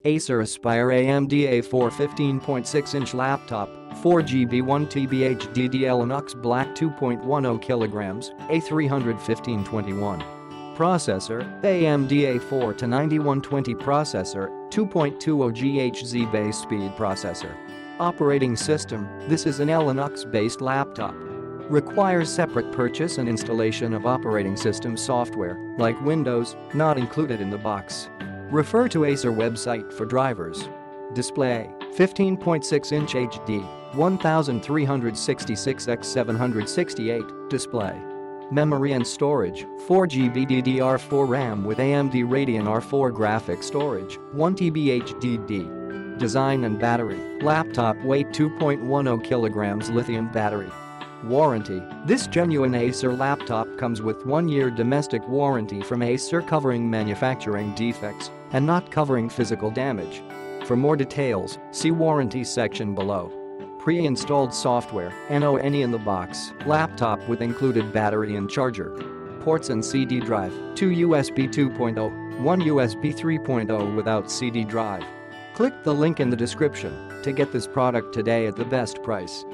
Acer Aspire AMD A4 15.6-inch laptop, 4GB 1TB HDD Elinux Black 2.10 kg, A315-21. Processor, AMD A4-9120 processor, 2.20 GHz base speed processor. Operating system, this is an Elinux-based laptop. Requires separate purchase and installation of operating system software, like Windows, not included in the box. Refer to Acer website for drivers. Display, 15.6-inch HD, 1366x768 display. Memory and storage, 4GB DDR4 RAM with AMD Radeon R4 graphics storage, 1TB HDD. Design and battery, laptop weight 2.10 kg lithium battery. Warranty, this genuine Acer laptop comes with 1-year domestic warranty from Acer covering manufacturing defects and not covering physical damage. For more details, see warranty section below. Pre-installed software, no any in the box, laptop with included battery and charger. Ports and CD drive, 2 USB 2.0, 1 USB 3.0 without CD drive. Click the link in the description to get this product today at the best price.